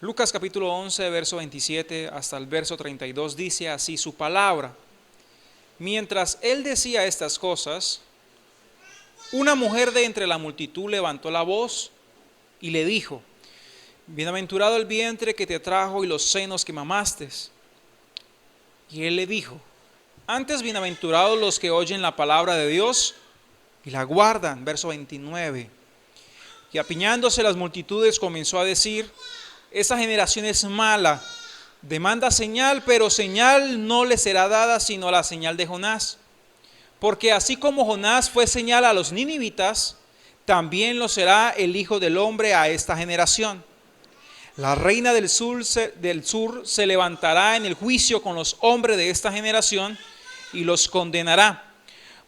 Lucas capítulo 11, verso 27 hasta el verso 32 dice así su palabra. Mientras él decía estas cosas, una mujer de entre la multitud levantó la voz y le dijo: Bienaventurado el vientre que te trajo y los senos que mamaste. Y él le dijo: Antes bienaventurados los que oyen la palabra de Dios y la guardan. Verso 29. Y apiñándose las multitudes comenzó a decir: Esa generación es mala, demanda señal, pero señal no le será dada sino la señal de Jonás. Porque así como Jonás fue señal a los ninivitas, también lo será el Hijo del Hombre a esta generación. La reina del sur se levantará en el juicio con los hombres de esta generación y los condenará.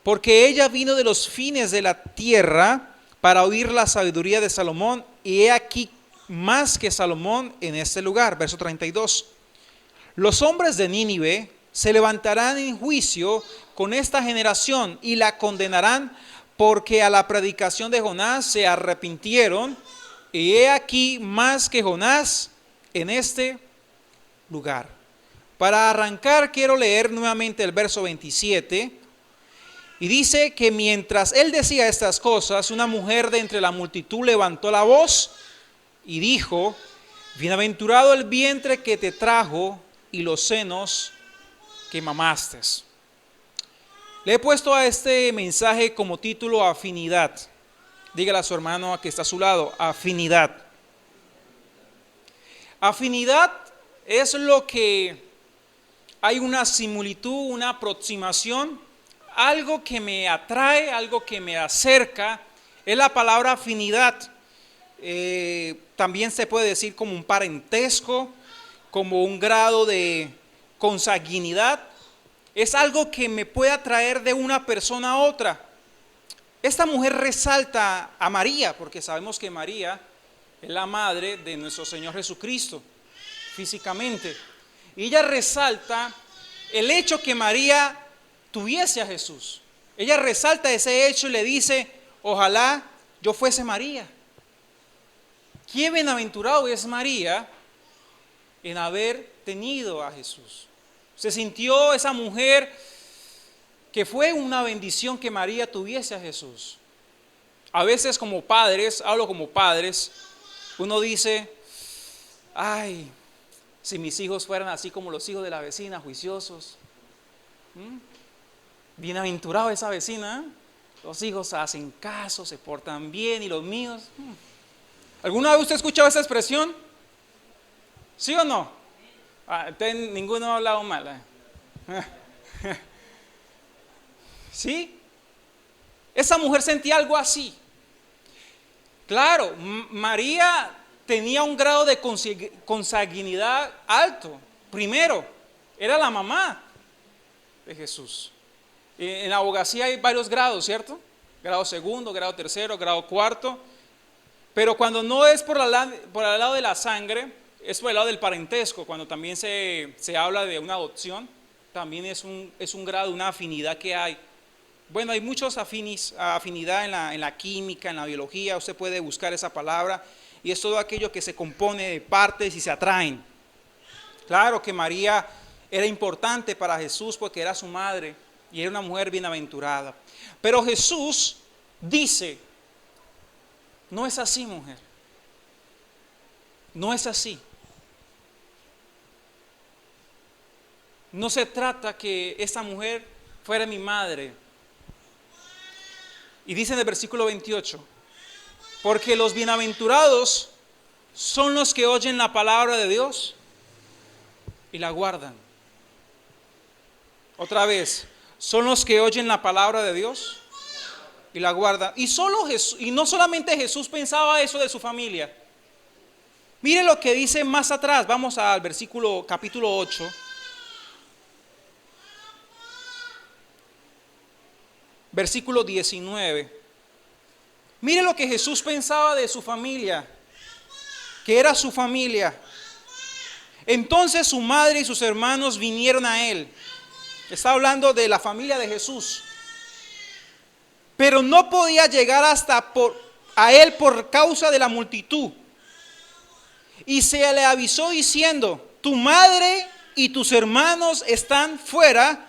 Porque ella vino de los fines de la tierra para oír la sabiduría de Salomón, y he aquí más que Salomón en este lugar. Verso 32. Los hombres de Nínive se levantarán en juicio con esta generación y la condenarán, porque a la predicación de Jonás se arrepintieron, y he aquí más que Jonás en este lugar. Para arrancar quiero leer nuevamente el verso 27, y dice que mientras él decía estas cosas, una mujer de entre la multitud levantó la voz y dijo: Bienaventurado el vientre que te trajo y los senos que mamaste. Le he puesto a este mensaje como título afinidad. Dígale a su hermano que está a su lado: afinidad. Afinidad es lo que hay una similitud, una aproximación, algo que me atrae, algo que me acerca. Es la palabra afinidad. También se puede decir como un parentesco, como un grado de consanguinidad. Es algo que me puede atraer de una persona a otra. Esta mujer resalta a María, porque sabemos que María es la madre de nuestro Señor Jesucristo, físicamente. Y ella resalta el hecho que María tuviese a Jesús. Ella resalta ese hecho y le dice: ojalá yo fuese María. Qué bienaventurado es María en haber tenido a Jesús. Se sintió esa mujer que fue una bendición que María tuviese a Jesús. A veces como padres, hablo como padres, uno dice: ay, si mis hijos fueran así como los hijos de la vecina, juiciosos. Bienaventurado esa vecina, los hijos hacen caso, se portan bien, y los míos. ¿Alguna vez usted ha escuchado esa expresión? ¿Sí o no? Ninguno ha hablado mal. ¿Sí? Esa mujer sentía algo así. Claro, María tenía un grado de consanguinidad alto. Primero, era la mamá de Jesús. En la abogacía hay varios grados, ¿cierto? Grado segundo, grado tercero, grado cuarto. Pero cuando no es por el lado de la sangre, es por el lado del parentesco. Cuando también se habla de una adopción, también es un grado, una afinidad que hay. Bueno, hay muchos afinidad en la química, en la biología. Usted puede buscar esa palabra, y es todo aquello que se compone de partes y se atraen. Claro que María era importante para Jesús porque era su madre y era una mujer bienaventurada. Pero Jesús dice: no es así, mujer. No es así. No se trata que esta mujer fuera mi madre. Y dice en el versículo 28: porque los bienaventurados son los que oyen la palabra de Dios y la guardan. Otra vez, son los que oyen la palabra de Dios y la guardan. Y no solamente Jesús pensaba eso de su familia. Mire lo que dice más atrás. Vamos al capítulo 8. Versículo 19. Mire lo que Jesús pensaba de su familia, que era su familia. Entonces su madre y sus hermanos vinieron a él. Está hablando de la familia de Jesús. Pero no podía llegar a él por causa de la multitud. y se le avisó diciendo: tu madre y tus hermanos están fuera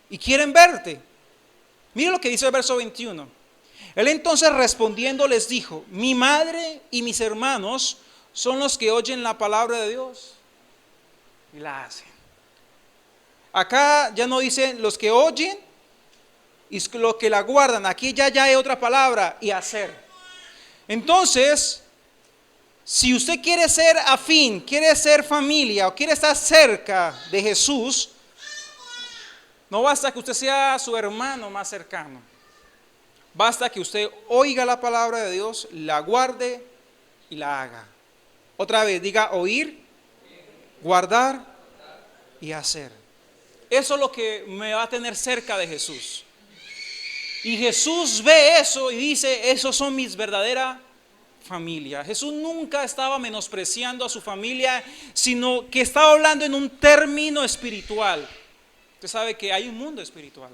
y quieren verte. Mire lo que dice el verso 21. Él entonces respondiendo les dijo: mi madre y mis hermanos son los que oyen la palabra de Dios y la hacen. Acá ya no dicen los que oyen y los que la guardan. Aquí ya hay otra palabra: y hacer. Entonces, si usted quiere ser afín, quiere ser familia o quiere estar cerca de Jesús, no basta que usted sea su hermano más cercano. Basta que usted oiga la palabra de Dios, la guarde y la haga. Otra vez, diga: oír, guardar y hacer. Eso es lo que me va a tener cerca de Jesús. Y Jesús ve eso y dice: esos son mis verdaderas familia. Jesús nunca estaba menospreciando a su familia, sino que estaba hablando en un término espiritual. Usted sabe que hay un mundo espiritual.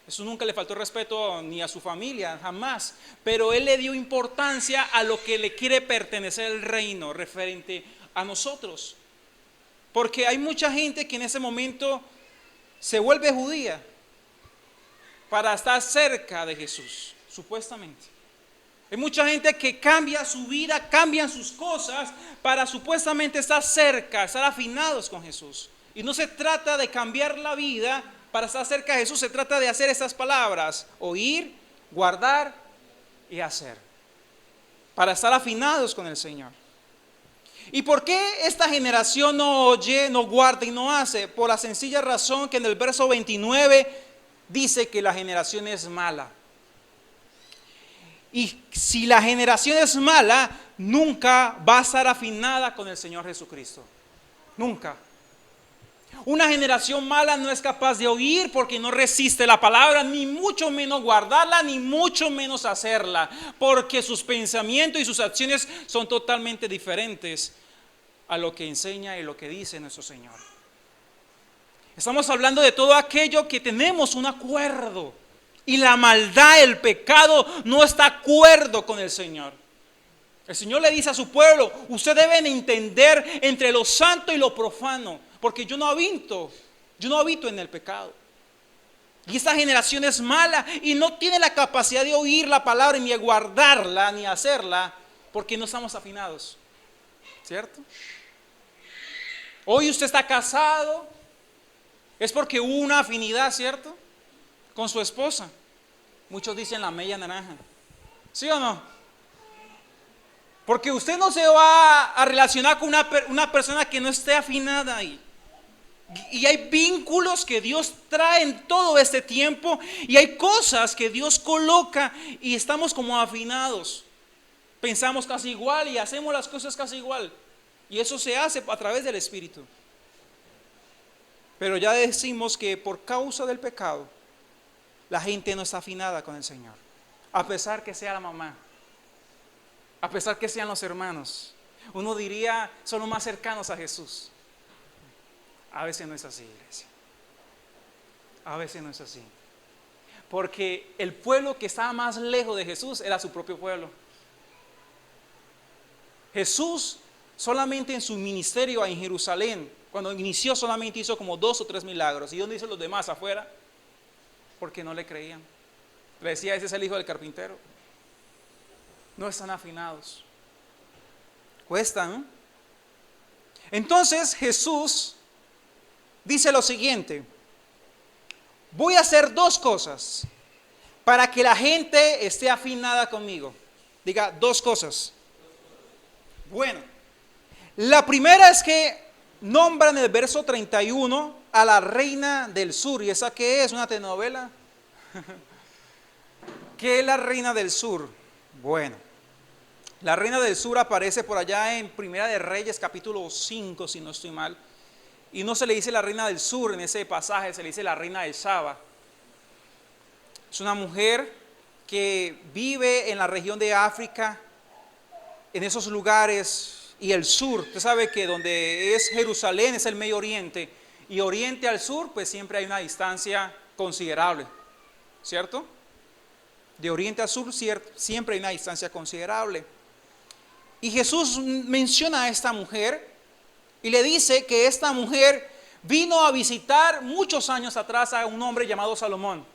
Jesús nunca le faltó respeto ni a su familia, jamás. Pero Él le dio importancia a lo que le quiere pertenecer el reino referente a nosotros. Porque hay mucha gente que en ese momento se vuelve judía para estar cerca de Jesús, supuestamente. Hay mucha gente que cambia su vida, cambian sus cosas para supuestamente estar cerca, estar afinados con Jesús. Y no se trata de cambiar la vida para estar cerca de Jesús, se trata de hacer estas palabras: oír, guardar y hacer, para estar afinados con el Señor. ¿Y por qué esta generación no oye, no guarda y no hace? Por la sencilla razón que en el verso 29 dice que la generación es mala. Y si la generación es mala, nunca va a estar afinada con el Señor Jesucristo. Nunca. Una generación mala no es capaz de oír porque no resiste la palabra, ni mucho menos guardarla, ni mucho menos hacerla, porque sus pensamientos y sus acciones son totalmente diferentes a lo que enseña y lo que dice nuestro Señor. Estamos hablando de todo aquello que tenemos un acuerdo. Y la maldad, el pecado no está de acuerdo con el Señor. El Señor le dice a su pueblo: ustedes deben entender entre lo santo y lo profano, porque yo no habito en el pecado. Y esta generación es mala y no tiene la capacidad de oír la palabra, ni de guardarla, ni hacerla, porque no estamos afinados. ¿Cierto? Hoy usted está casado, es porque hubo una afinidad, ¿cierto?, con su esposa. Muchos dicen la media naranja. ¿Sí o no? Porque usted no se va a relacionar con una persona que no esté afinada ahí. Y hay vínculos que Dios trae en todo este tiempo, y hay cosas que Dios coloca y estamos como afinados. Pensamos casi igual y hacemos las cosas casi igual. Y eso se hace a través del Espíritu. Pero ya decimos que por causa del pecado, la gente no está afinada con el Señor. A pesar que sea la mamá, a pesar que sean los hermanos, uno diría son los más cercanos a Jesús. A veces no es así, iglesia. A veces no es así. Porque el pueblo que estaba más lejos de Jesús era su propio pueblo. Jesús solamente en su ministerio en Jerusalén, cuando inició, solamente hizo como 2 o 3 milagros. ¿Y dónde hizo los demás? Afuera. Porque no le creían. Le decía: ese es el hijo del carpintero. No están afinados. Cuesta, ¿no? Entonces Jesús dice lo siguiente: voy a hacer 2 cosas para que la gente esté afinada conmigo. Diga: 2 cosas. Bueno, la primera es que nombran en el verso 31 a la reina del sur. ¿Y esa qué es? ¿Una telenovela? ¿Qué es la reina del sur? Bueno, la reina del sur aparece por allá en Primera de Reyes capítulo 5, si no estoy mal. Y no se le dice la reina del sur en ese pasaje, se le dice la reina de Saba. Es una mujer que vive en la región de África, en esos lugares. Y el sur, usted sabe que donde es Jerusalén es el Medio Oriente, y oriente al sur pues siempre hay una distancia considerable, ¿cierto? De oriente a sur siempre hay una distancia considerable. Y Jesús menciona a esta mujer y le dice que esta mujer vino a visitar muchos años atrás a un hombre llamado Salomón.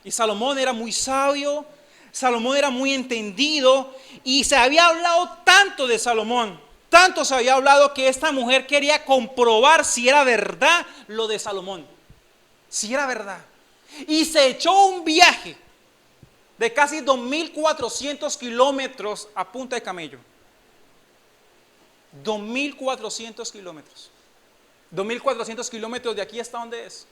Y Salomón era muy sabio, Salomón era muy entendido y se había hablado tanto de Salomón, tanto se había hablado que esta mujer quería comprobar si era verdad lo de Salomón, si era verdad. Y se echó un viaje de casi 2.400 kilómetros a punta de camello. 2.400 kilómetros. 2.400 kilómetros de aquí hasta donde es.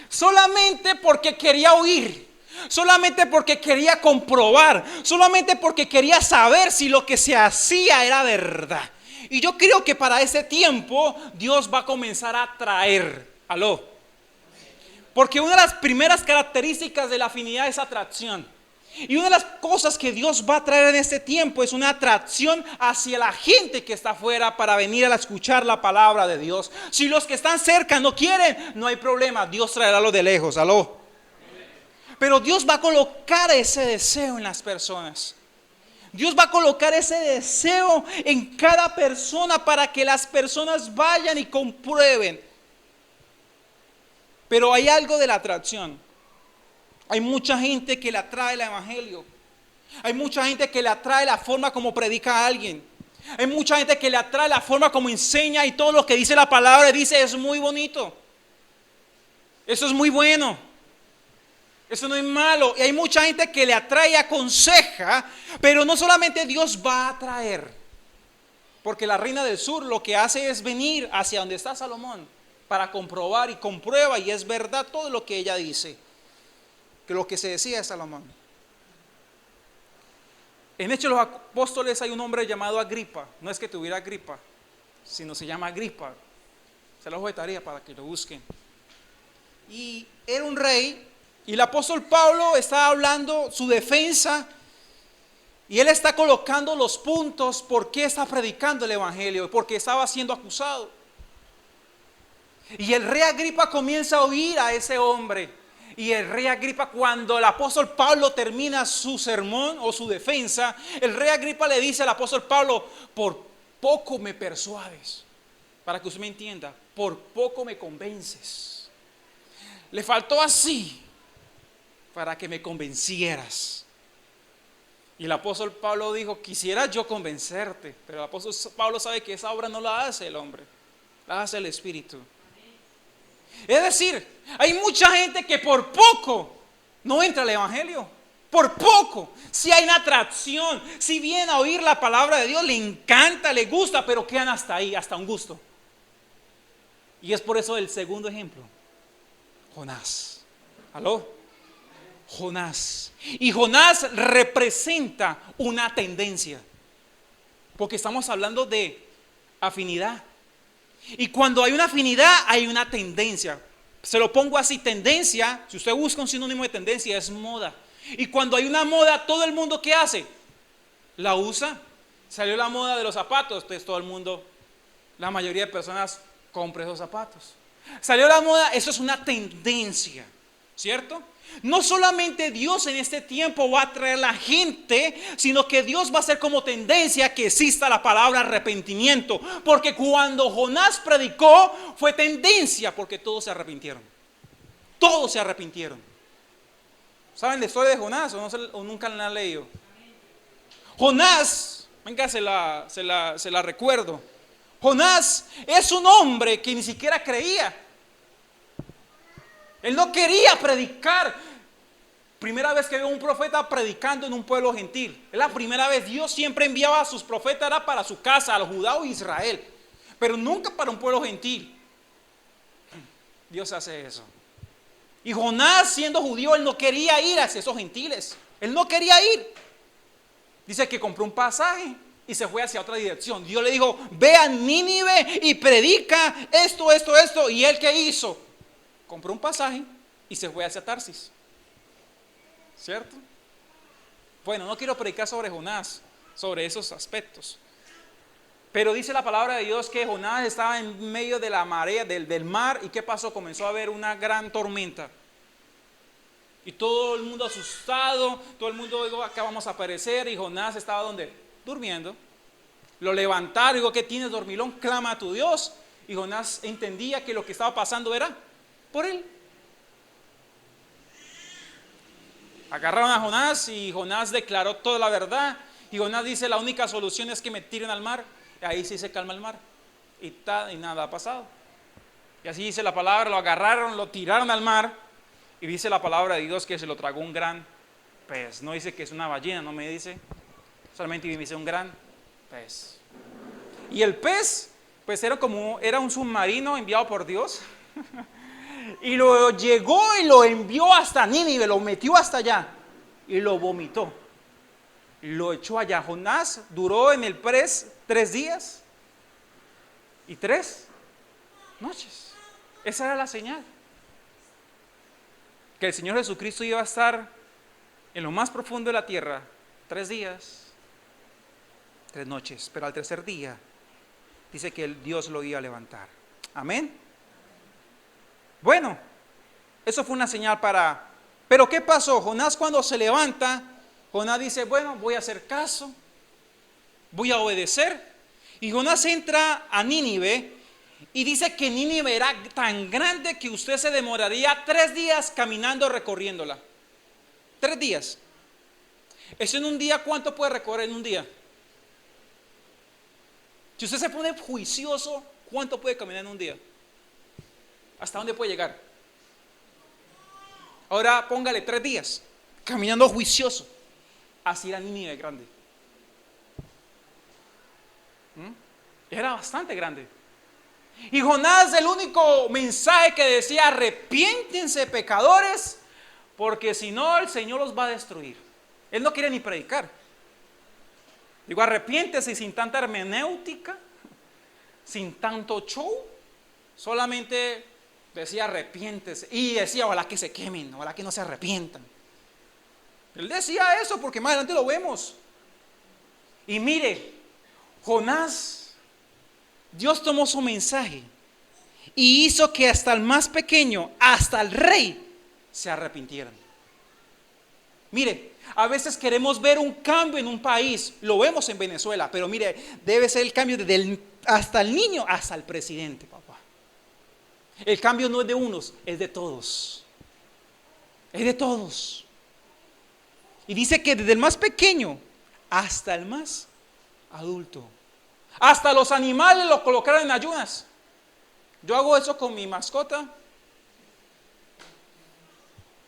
Solamente porque quería oír, solamente porque quería comprobar, solamente porque quería saber si lo que se hacía era verdad. Y yo creo que para ese tiempo Dios va a comenzar a traer. Aló. Porque una de las primeras características de la afinidad es atracción. Y una de las cosas que Dios va a traer en este tiempo es una atracción hacia la gente que está afuera para venir a escuchar la palabra de Dios. Si los que están cerca no quieren, no hay problema, Dios traerá los de lejos, aló. Pero Dios va a colocar ese deseo en las personas. Dios va a colocar ese deseo en cada persona para que las personas vayan y comprueben. Pero hay algo de la atracción. Hay mucha gente que le atrae el evangelio. Hay mucha gente que le atrae la forma como predica a alguien. Hay mucha gente que le atrae la forma como enseña y todo lo que dice la palabra dice es muy bonito. Eso es muy bueno. Eso no es malo. Y hay mucha gente que le atrae y aconseja, pero no solamente Dios va a atraer. Porque la reina del sur lo que hace es venir hacia donde está Salomón para comprobar y comprueba y es verdad todo lo que ella dice. Que lo que se decía de Salomón. En Hechos de los Apóstoles hay un hombre llamado Agripa. No es que tuviera Agripa, sino se llama Agripa. Se los dejo de tarea para que lo busquen. Y era un rey. Y el apóstol Pablo está hablando su defensa. Y él está colocando los puntos por qué está predicando el evangelio. Porque estaba siendo acusado. Y el rey Agripa comienza a oír a ese hombre. Y el rey Agripa, cuando el apóstol Pablo termina su sermón o su defensa, el rey Agripa le dice al apóstol Pablo: por poco me persuades. Para que usted me entienda, por poco me convences. Le faltó así para que me convencieras. Y el apóstol Pablo dijo: quisiera yo convencerte, pero el apóstol Pablo sabe que esa obra no la hace el hombre, la hace el Espíritu. Es decir, hay mucha gente que por poco no entra al evangelio. Por poco. Si hay una atracción, si viene a oír la palabra de Dios, le encanta, le gusta, pero quedan hasta ahí, hasta un gusto. Y es por eso el segundo ejemplo. Jonás. ¿Aló? Jonás. Y Jonás representa una tendencia. Porque estamos hablando de afinidad. Y cuando hay una afinidad, hay una tendencia. Se lo pongo así, tendencia, si usted busca un sinónimo de tendencia, es moda. Y cuando hay una moda, todo el mundo, ¿qué hace? La usa. Salió la moda de los zapatos, pues todo el mundo, la mayoría de personas compra esos zapatos. Salió la moda, eso es una tendencia, ¿cierto? No solamente Dios en este tiempo va a traer la gente, sino que Dios va a hacer como tendencia que exista la palabra arrepentimiento. Porque cuando Jonás predicó fue tendencia porque todos se arrepintieron. Todos se arrepintieron. ¿Saben la historia de Jonás o nunca la han leído? Jonás, venga, se la recuerdo. Jonás es un hombre que ni siquiera creía. Él no quería predicar. Primera vez que veo un profeta predicando en un pueblo gentil. Es la primera vez. Dios siempre enviaba a sus profetas, era para su casa, a los Judá y Israel, pero nunca para un pueblo gentil. Dios hace eso. Y Jonás, siendo judío, él no quería ir hacia esos gentiles. Él no quería ir. Dice que compró un pasaje y se fue hacia otra dirección. Dios le dijo: ve a Nínive y predica esto. ¿Y él qué hizo? Compró un pasaje y se fue hacia Tarsis. ¿Cierto? Bueno, no quiero predicar sobre Jonás, sobre esos aspectos. Pero dice la palabra de Dios que Jonás estaba en medio de la marea, del mar. ¿Y qué pasó? Comenzó a haber una gran tormenta. Y todo el mundo asustado, todo el mundo dijo, acá vamos a aparecer. Y Jonás estaba ¿dónde? Durmiendo. Lo levantaron, digo, ¿qué tienes, dormilón? Clama a tu Dios. Y Jonás entendía que lo que estaba pasando era por él. Agarraron a Jonás y Jonás declaró toda la verdad. Y Jonás dice, la única solución es que me tiren al mar. Y ahí sí se calma el mar. Y nada ha pasado. Y así dice la palabra, lo agarraron, lo tiraron al mar. Y dice la palabra de Dios que se lo tragó un gran pez. No dice que es una ballena, no me dice. Solamente me dice un gran pez. Y el pez, pues era un submarino enviado por Dios. Y lo llegó y lo envió hasta Nínive, lo metió hasta allá. Y lo vomitó. Lo echó allá. Jonás duró en el pez 3 días y 3 noches. Esa era la señal. Que el Señor Jesucristo iba a estar en lo más profundo de la tierra 3 días, 3 noches. Pero al tercer día dice que Dios lo iba a levantar. Amén. Bueno, eso fue una señal para... Pero ¿qué pasó? Jonás cuando se levanta, Jonás dice, bueno, voy a hacer caso, voy a obedecer. Y Jonás entra a Nínive y dice que Nínive era tan grande que usted se demoraría 3 días caminando recorriéndola. 3 días. Eso en un día, ¿cuánto puede recorrer en un día? Si usted se pone juicioso, ¿cuánto puede caminar en un día? ¿Hasta dónde puede llegar? Ahora póngale 3 días caminando juicioso. Así era Nínive grande. Era bastante grande. Y Jonás, el único mensaje que decía, arrepiéntense pecadores, porque si no el Señor los va a destruir. Él no quiere ni predicar. Digo, arrepiéntese sin tanta hermenéutica, sin tanto show. Solamente decía arrepiéntese. Y decía, ojalá que se quemen, ojalá que no se arrepientan. Él decía eso porque más adelante lo vemos. Y mire, Jonás, Dios tomó su mensaje y hizo que hasta el más pequeño, hasta el rey, se arrepintieran. Mire, a veces queremos ver un cambio en un país, lo vemos en Venezuela, pero mire, debe ser el cambio hasta el niño, hasta el presidente, papá. El cambio no es de unos, es de todos. Es de todos. Y dice que desde el más pequeño hasta el más adulto. Hasta los animales los colocaron en ayunas. Yo hago eso con mi mascota.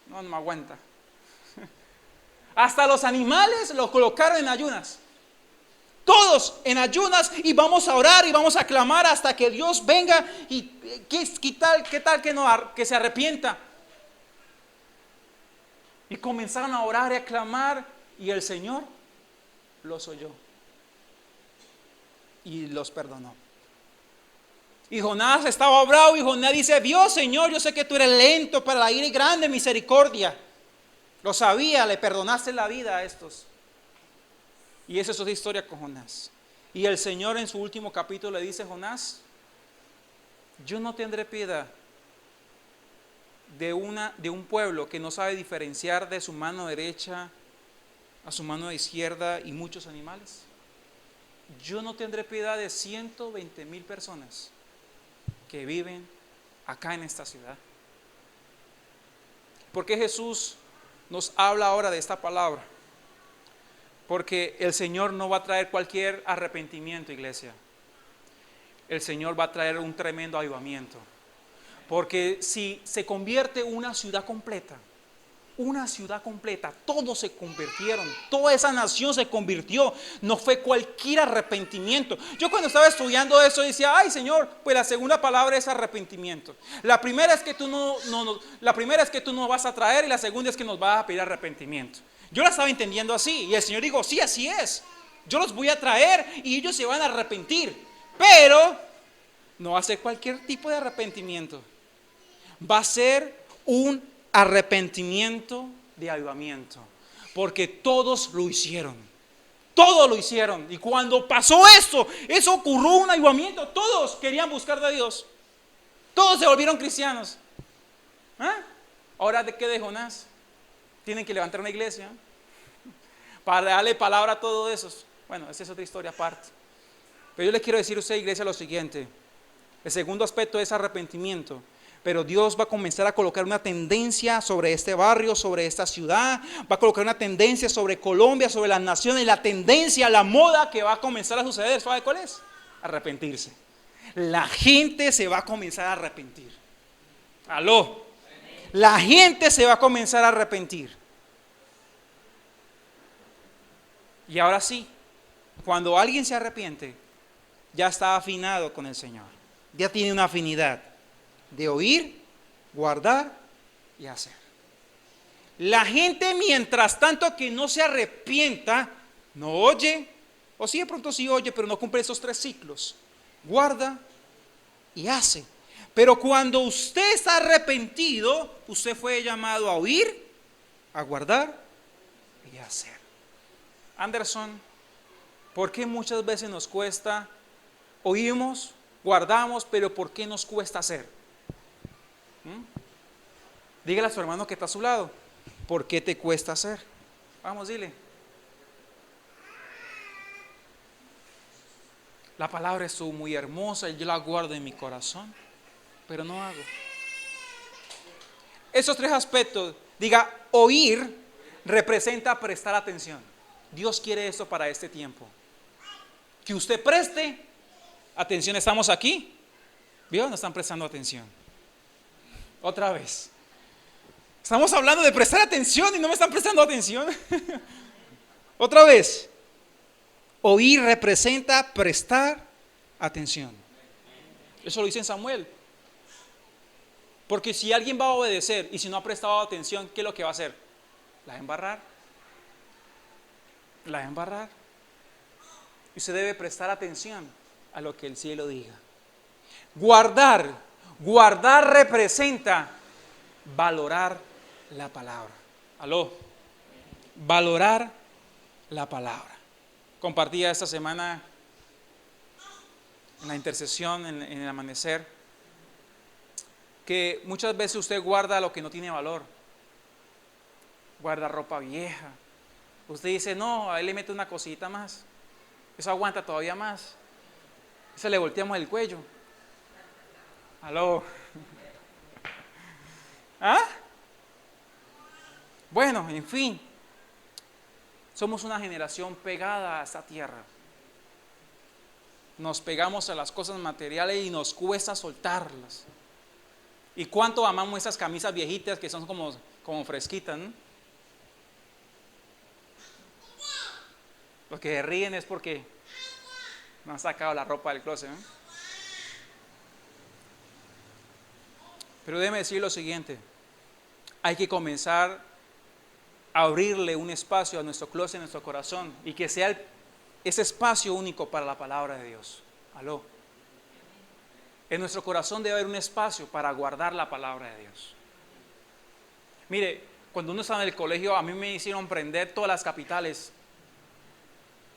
No me aguanta. Hasta los animales los colocaron en ayunas. Todos en ayunas, y vamos a orar y vamos a clamar hasta que Dios venga y ¿qué tal que se arrepienta? Y comenzaron a orar y a clamar y el Señor los oyó y los perdonó. Y Jonás estaba bravo y Jonás dice, Dios, Señor, yo sé que tú eres lento para la ira y grande misericordia. Lo sabía, le perdonaste la vida a estos. Y esa es otra historia con Jonás. Y el Señor en su último capítulo le dice, Jonás, yo no tendré piedad de un pueblo que no sabe diferenciar de su mano derecha a su mano izquierda y muchos animales. Yo no tendré piedad de 120,000 personas que viven acá en esta ciudad. ¿Por qué Jesús nos habla ahora de esta palabra? Porque el Señor no va a traer cualquier arrepentimiento, iglesia. El Señor va a traer un tremendo avivamiento. Porque si se convierte una ciudad completa, todos se convirtieron, toda esa nación se convirtió, no fue cualquier arrepentimiento. Yo cuando estaba estudiando eso decía, ay Señor, pues la segunda palabra es arrepentimiento. La primera es que tú no vas a traer, y la segunda es que nos vas a pedir arrepentimiento. Yo la estaba entendiendo así, y el Señor dijo, sí, así es. Yo los voy a traer y ellos se van a arrepentir, pero no va a ser cualquier tipo de arrepentimiento. Va a ser un arrepentimiento de avivamiento, porque todos lo hicieron. Y cuando pasó eso ocurrió un avivamiento. Todos querían buscar de Dios, todos se volvieron cristianos. Ahora, ¿de qué de Jonás? Tienen que levantar una iglesia para darle palabra a todos esos. Bueno, esa es otra historia aparte. Pero yo les quiero decir a usted, iglesia, lo siguiente. El segundo aspecto es arrepentimiento. Pero Dios va a comenzar a colocar una tendencia sobre este barrio, sobre esta ciudad. Va a colocar una tendencia sobre Colombia, sobre las naciones. La tendencia, la moda que va a comenzar a suceder, ¿sabe cuál es? Arrepentirse. La gente se va a comenzar a arrepentir. Aló. La gente se va a comenzar a arrepentir. Y ahora sí, cuando alguien se arrepiente, ya está afinado con el Señor. Ya tiene una afinidad de oír, guardar y hacer. La gente, mientras tanto que no se arrepienta, no oye, o sí de pronto sí oye, pero no cumple esos 3 ciclos. Guarda y hace. Pero cuando usted está arrepentido, usted fue llamado a oír, a guardar y a hacer. Anderson, ¿por qué muchas veces nos cuesta? Oímos, guardamos, pero ¿por qué nos cuesta hacer? Dígale a su hermano que está a su lado, ¿por qué te cuesta hacer? Vamos, dile. La palabra es muy hermosa y yo la guardo en mi corazón, pero no hago. Esos 3 aspectos, diga, oír representa prestar atención. Dios quiere eso para este tiempo. Que usted preste atención. Estamos aquí. ¿Vio? No están prestando atención. Otra vez. Estamos hablando de prestar atención y no me están prestando atención. Otra vez. Oír representa prestar atención. Eso lo dice en Samuel. Porque si alguien va a obedecer y si no ha prestado atención, ¿qué es lo que va a hacer? La va a embarrar. La va a embarrar. Y usted debe prestar atención a lo que el cielo diga. Guardar representa valorar la palabra. Aló. Valorar la palabra. Compartía esta semana en la intercesión, en el amanecer, que muchas veces usted guarda lo que no tiene valor. Guarda ropa vieja. Usted dice, no, a él le mete una cosita más. Eso aguanta todavía más. Eso le volteamos el cuello. Aló. ¿Ah? Bueno, en fin. Somos una generación pegada a esta tierra. Nos pegamos a las cosas materiales y nos cuesta soltarlas. ¿Y cuánto amamos esas camisas viejitas que son como fresquitas, ¿no? Los que ríen es porque no han sacado la ropa del closet, ¿no? Pero déjeme decir lo siguiente. Hay que comenzar a abrirle un espacio a nuestro closet, a nuestro corazón, y que sea ese espacio único para la palabra de Dios. Aló. En nuestro corazón debe haber un espacio para guardar la palabra de Dios. Mire, cuando uno estaba en el colegio, a mí me hicieron aprender todas las capitales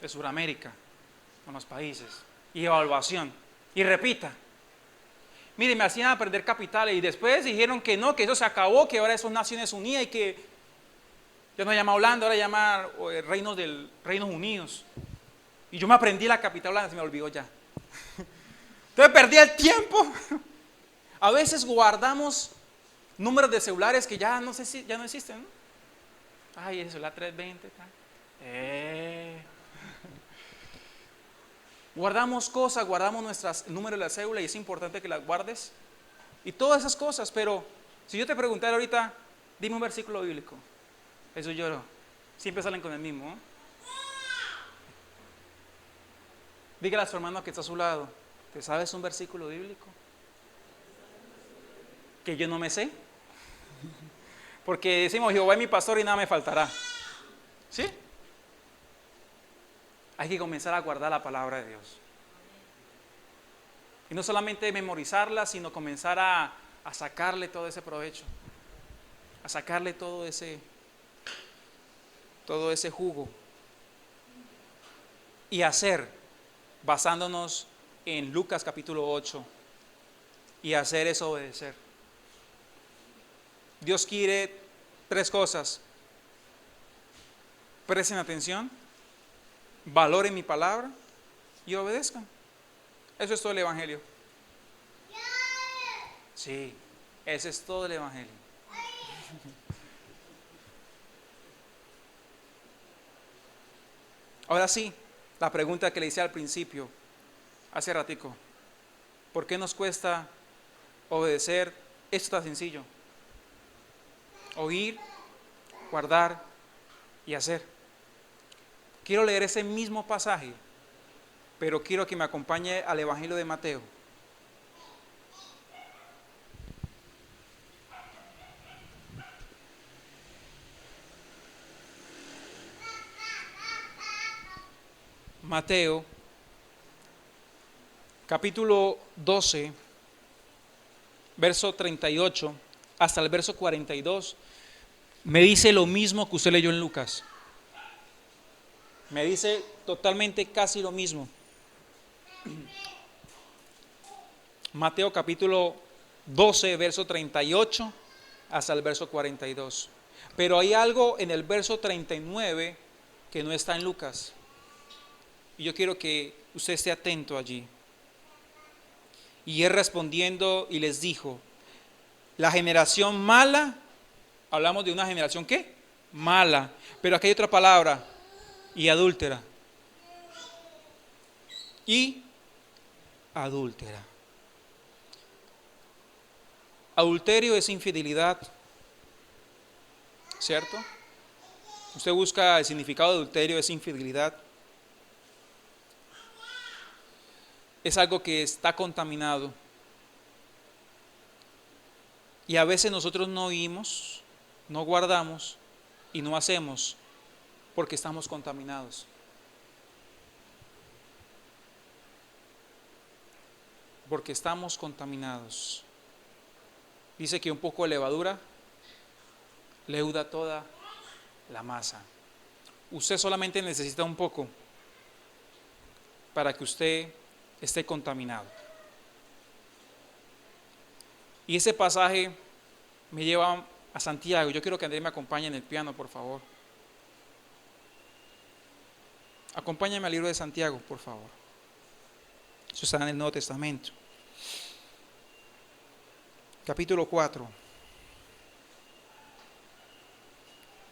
de Sudamérica, con los países, y evaluación, y repita. Mire, me hacían aprender capitales y después dijeron que no, que eso se acabó, que ahora son Naciones Unidas y que ya no llama Holanda, ahora llama Reinos Unidos. Y yo me aprendí la capital Holanda, se me olvidó ya. Entonces perdí el tiempo. A veces guardamos números de celulares que ya no sé si ya no existen, ¿no? Ay, el celular 320 tal. Guardamos cosas, guardamos nuestros números de la cédula y es importante que las guardes. Y todas esas cosas, pero si yo te preguntara ahorita, dime un versículo bíblico. Eso lloro. Siempre salen con el mismo, ¿no? Dígale a su hermano que está a su lado, ¿te sabes un versículo bíblico? Que yo no me sé. Porque decimos, Jehová es mi pastor y nada me faltará. ¿Sí? Hay que comenzar a guardar la palabra de Dios. Y no solamente memorizarla, sino comenzar a sacarle todo ese provecho. A sacarle todo ese jugo. Y hacer, basándonos en Lucas capítulo 8, y hacer es obedecer. Dios quiere 3 cosas: presten atención, valoren mi palabra y obedezcan. Eso es todo el Evangelio. Sí, ese es todo el Evangelio. Ahora sí, la pregunta que le hice al principio, hace ratico. ¿Por qué nos cuesta obedecer? Esto está sencillo. Oír, guardar y hacer. Quiero leer ese mismo pasaje, pero quiero que me acompañe al Evangelio de Mateo. Mateo, capítulo 12, verso 38 hasta el verso 42, me dice lo mismo que usted leyó en Lucas. Me dice totalmente casi lo mismo. Mateo capítulo 12, verso 38 hasta el verso 42. Pero hay algo en el verso 39 que no está en Lucas. Y yo quiero que usted esté atento allí. Y él respondiendo y les dijo: la generación mala, hablamos de una generación ¿qué? Mala. Pero aquí hay otra palabra, y adúltera. Y adúltera. Adulterio es infidelidad, ¿cierto? Usted busca el significado de adulterio, es infidelidad. Es algo que está contaminado. Y a veces nosotros no oímos, no guardamos y no hacemos porque estamos contaminados. Porque estamos contaminados. Dice que un poco de levadura leuda toda la masa. Usted solamente necesita un poco para que usted esté contaminado. Y ese pasaje me lleva a Santiago. Yo quiero que Andrés me acompañe en el piano, por favor. Acompáñame al libro de Santiago, por favor. Eso está en el Nuevo Testamento. Capítulo 4.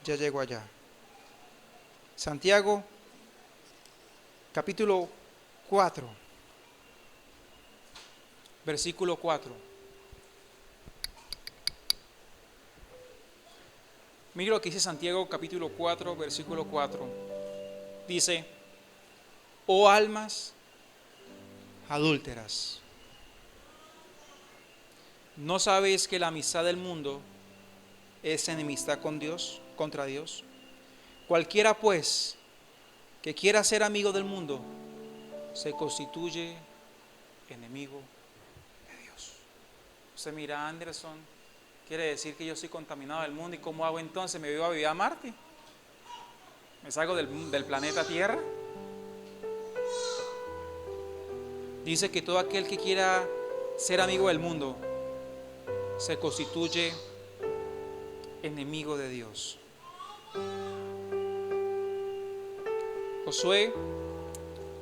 Ya llego allá. Santiago, capítulo 4, versículo 4. Mira lo que dice Santiago, capítulo 4, versículo 4. Dice: oh almas adúlteras, ¿no sabéis que la amistad del mundo es enemistad con Dios, contra Dios? Cualquiera pues que quiera ser amigo del mundo se constituye enemigo de Dios. Usted mira, Anderson, quiere decir que yo soy contaminado del mundo. ¿Y cómo hago entonces? ¿Me voy a vivir a Marte? ¿Me salgo del planeta Tierra? Dice que todo aquel que quiera ser amigo del mundo se constituye enemigo de Dios. Josué,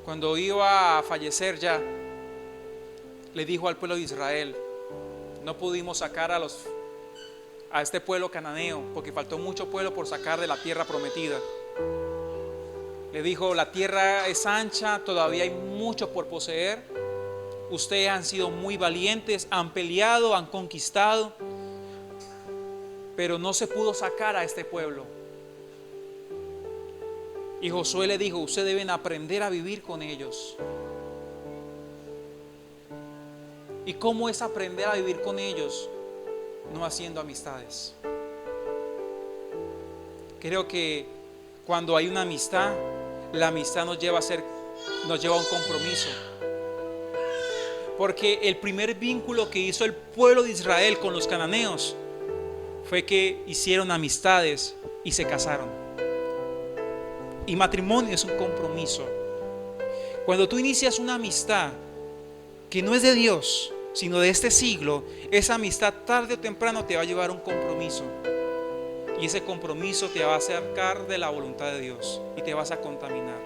cuando iba a fallecer ya, le dijo al pueblo de Israel: no pudimos sacar a este pueblo cananeo porque faltó mucho pueblo por sacar de la tierra prometida. Le dijo: la tierra es ancha, todavía hay mucho por poseer. Ustedes han sido muy valientes, han peleado, han conquistado, pero no se pudo sacar a este pueblo. Y Josué le dijo: ustedes deben aprender a vivir con ellos. ¿Y cómo es aprender a vivir con ellos? No haciendo amistades. Creo que cuando hay una amistad, la amistad nos lleva a un compromiso. Porque el primer vínculo que hizo el pueblo de Israel con los cananeos fue que hicieron amistades y se casaron. Y matrimonio es un compromiso. Cuando tú inicias una amistad que no es de Dios, sino de este siglo, esa amistad tarde o temprano te va a llevar a un compromiso. Y ese compromiso te va a acercar de la voluntad de Dios y te vas a contaminar.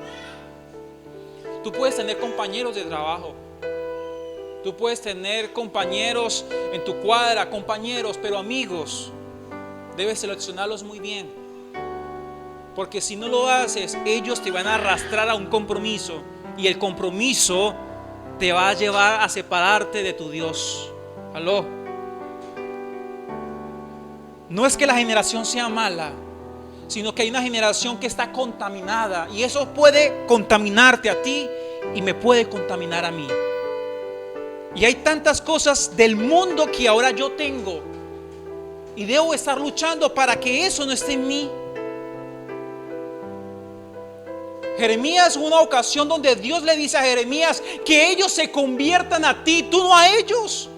Tú puedes tener compañeros de trabajo, tú puedes tener compañeros en tu cuadra, compañeros, pero amigos, debes seleccionarlos muy bien. Porque si no lo haces, ellos te van a arrastrar a un compromiso y el compromiso te va a llevar a separarte de tu Dios. ¿Aló? No es que la generación sea mala, sino que hay una generación que está contaminada y eso puede contaminarte a ti y me puede contaminar a mí. Y hay tantas cosas del mundo que ahora yo tengo y debo estar luchando para que eso no esté en mí. Jeremías, una ocasión donde Dios le dice a Jeremías que ellos se conviertan a ti, tú no a ellos.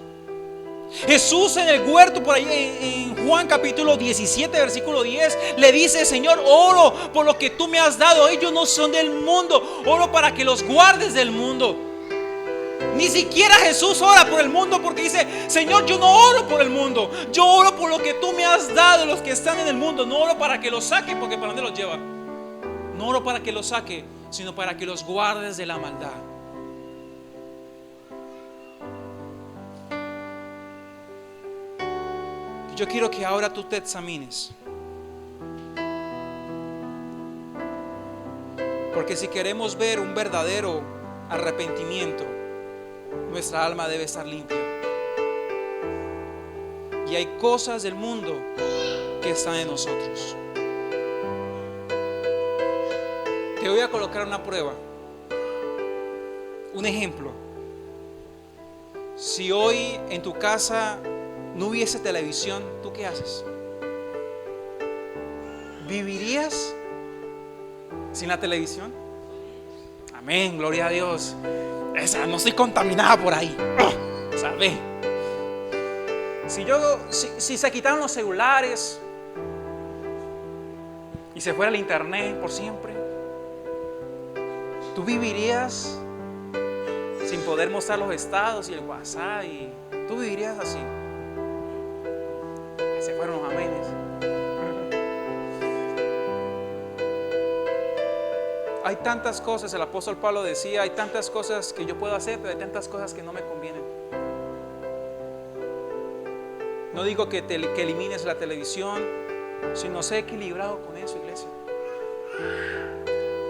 Jesús en el huerto, por ahí en Juan capítulo 17 versículo 10, le dice: Señor, oro por lo que tú me has dado. Ellos no son del mundo, oro para que los guardes del mundo. Ni siquiera Jesús ora por el mundo, porque dice: Señor, yo no oro por el mundo, yo oro por lo que tú me has dado, los que están en el mundo. No oro para que los saque, porque ¿para dónde los lleva? No oro para que los saque, sino para que los guardes de la maldad. Yo quiero que ahora tú te examines, porque si queremos ver un verdadero arrepentimiento, nuestra alma debe estar limpia. Y hay cosas del mundo que están en nosotros. Te voy a colocar una prueba, un ejemplo. Si hoy en tu casa no hubiese televisión, ¿tú qué haces? ¿Vivirías sin la televisión? Amén, gloria a Dios. No estoy contaminada por ahí. Salvé. Si se quitaron los celulares y se fuera el internet por siempre, ¿tú vivirías sin poder mostrar los estados y el WhatsApp? Y ¿tú vivirías así? Se fueron los amenes. Hay tantas cosas, el apóstol Pablo decía, hay tantas cosas que yo puedo hacer, pero hay tantas cosas que no me convienen. No digo que elimines la televisión, sino sé equilibrado con eso, iglesia.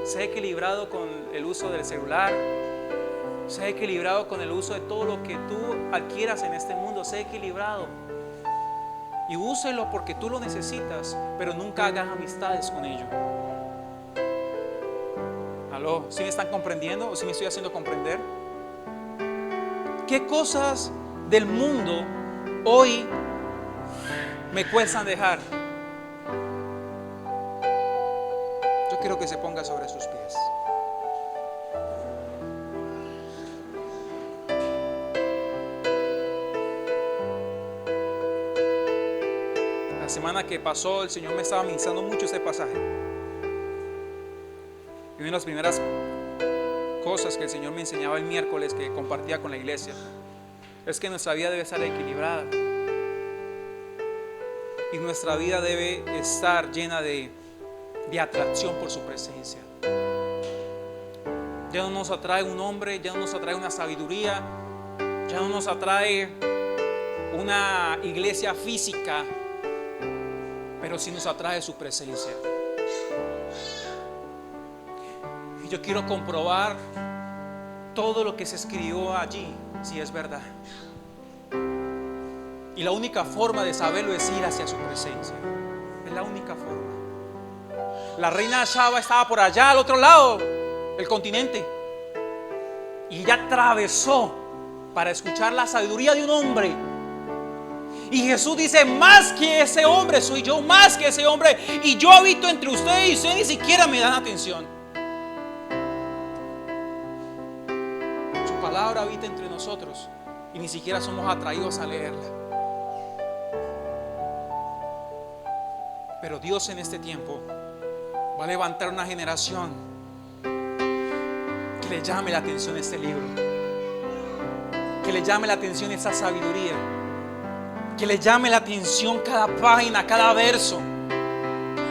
Sé equilibrado con el uso del celular. Sé equilibrado con el uso de todo lo que tú adquieras en este mundo. Sé equilibrado. Y úselo porque tú lo necesitas, pero nunca hagas amistades con ello. ¿Aló? ¿Sí me están comprendiendo o sí me estoy haciendo comprender? ¿Qué cosas del mundo hoy me cuestan dejar? Yo quiero que se ponga sobre sus pies. La semana que pasó el Señor me estaba ministrando mucho este pasaje. Y una de las primeras cosas que el Señor me enseñaba el miércoles, que compartía con la iglesia, es que nuestra vida debe estar equilibrada. Y nuestra vida debe estar llena de atracción por su presencia. Ya no nos atrae un hombre, ya no nos atrae una sabiduría, ya no nos atrae una iglesia física, pero sí nos atrae su presencia. Y yo quiero comprobar todo lo que se escribió allí, si es verdad. Y la única forma de saberlo es ir hacia su presencia. Es la única forma. La reina Shaba estaba por allá al otro lado del continente, y ella atravesó para escuchar la sabiduría de un hombre. Y Jesús dice: más que ese hombre soy yo, más que ese hombre, y yo habito entre ustedes y ustedes ni siquiera me dan atención. Su palabra habita entre nosotros y ni siquiera somos atraídos a leerla. Pero Dios en este tiempo va a levantar una generación que le llame la atención este libro, que le llame la atención esa sabiduría, que le llame la atención cada página, cada verso.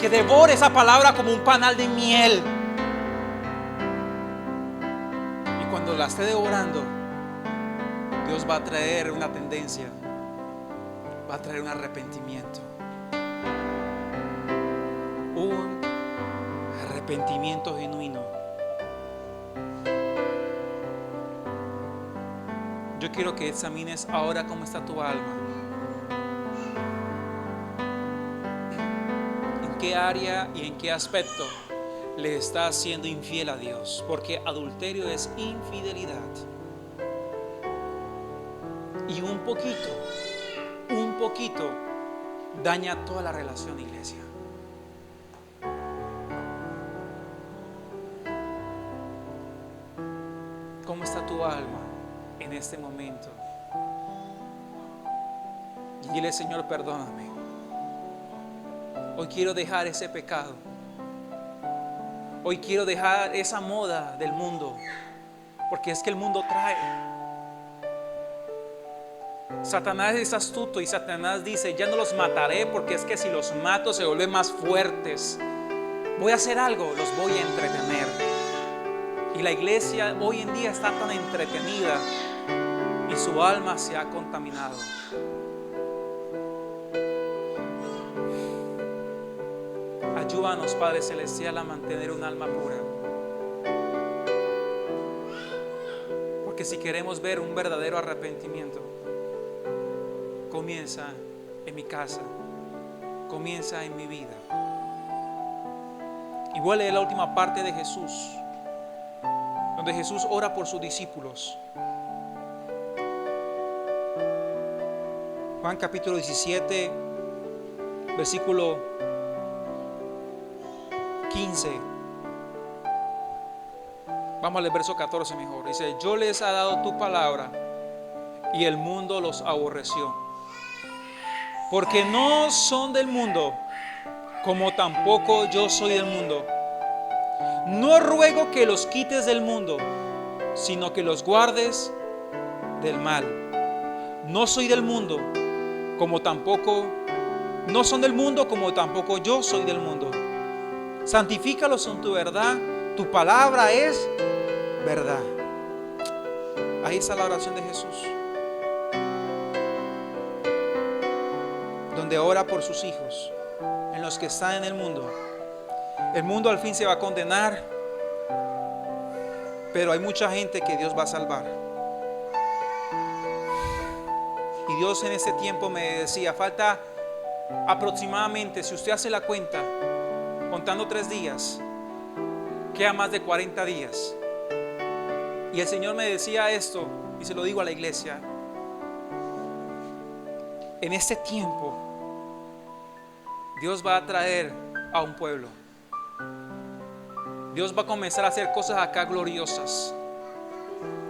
que devore esa palabra como un panal de miel. Y cuando la esté devorando, Dios va a traer una tendencia, va a traer un arrepentimiento. Un arrepentimiento genuino. Yo quiero que examines ahora cómo está tu alma. ¿En qué área y en qué aspecto le estás siendo infiel a Dios? Porque adulterio es infidelidad. Y un poquito daña toda la relación, iglesia. ¿Cómo está tu alma en este momento? Y dile: Señor, perdóname. Hoy quiero dejar ese pecado. Hoy quiero dejar esa moda del mundo, porque es que el mundo trae. Satanás es astuto y Satanás dice: ya no los mataré, porque es que si los mato se vuelven más fuertes. Voy a hacer algo, los voy a entretener. Y la iglesia hoy en día está tan entretenida y su alma se ha contaminado. Ayúdanos, Padre Celestial, a mantener un alma pura. Porque si queremos ver un verdadero arrepentimiento, comienza en mi casa, comienza en mi vida. Y voy a leer la última parte de Jesús, donde Jesús ora por sus discípulos. Juan capítulo 17, versículo 15. Vamos al verso 14 mejor. Dice: yo les he dado tu palabra y el mundo los aborreció, porque no son del mundo, como tampoco yo soy del mundo. No ruego que los quites del mundo, sino que los guardes del mal. No soy del mundo, como tampoco, no son del mundo, como tampoco yo soy del mundo. Santifícalos en tu verdad, tu palabra es verdad. Ahí está la oración de Jesús, donde ora por sus hijos, en los que están en el mundo. El mundo al fin se va a condenar, pero hay mucha gente que Dios va a salvar. Y Dios en este tiempo me decía: falta aproximadamente, si usted hace la cuenta, contando 3 días, queda más de 40 días. Y el Señor me decía esto, y se lo digo a la iglesia: en este tiempo Dios va a traer a un pueblo. Dios va a comenzar a hacer cosas acá gloriosas.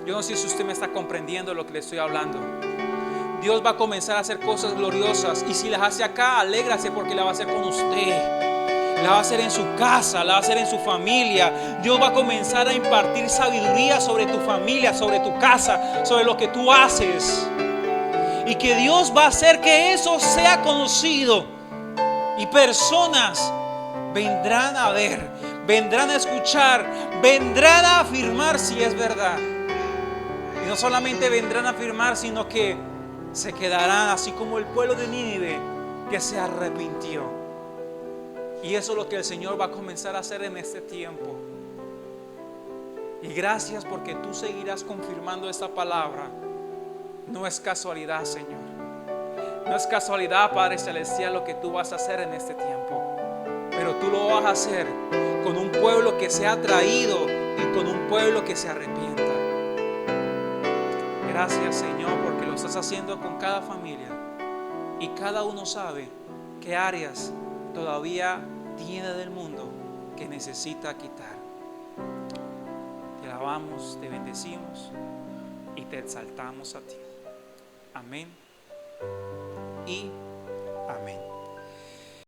Yo no sé si usted me está comprendiendo lo que le estoy hablando. Dios va a comenzar a hacer cosas gloriosas, y si las hace acá, alégrase, porque la va a hacer con usted, la va a hacer en su casa, la va a hacer en su familia. Dios va a comenzar a impartir sabiduría sobre tu familia, sobre tu casa, sobre lo que tú haces, y que Dios va a hacer que eso sea conocido, y personas vendrán a ver, vendrán a escuchar, vendrán a afirmar si es verdad. Y no solamente vendrán a afirmar, sino que se quedarán así como el pueblo de Nínive, que se arrepintió. Y eso es lo que el Señor va a comenzar a hacer en este tiempo. Y gracias, porque tú seguirás confirmando esta palabra. No es casualidad, Señor. No es casualidad, Padre Celestial, lo que tú vas a hacer en este tiempo. Pero tú lo vas a hacer con un pueblo que se ha traído y con un pueblo que se arrepienta. Gracias, Señor, porque lo estás haciendo con cada familia, y cada uno sabe qué áreas todavía tiene del mundo que necesita quitar. Te alabamos, te bendecimos y te exaltamos a ti. Amén y amén.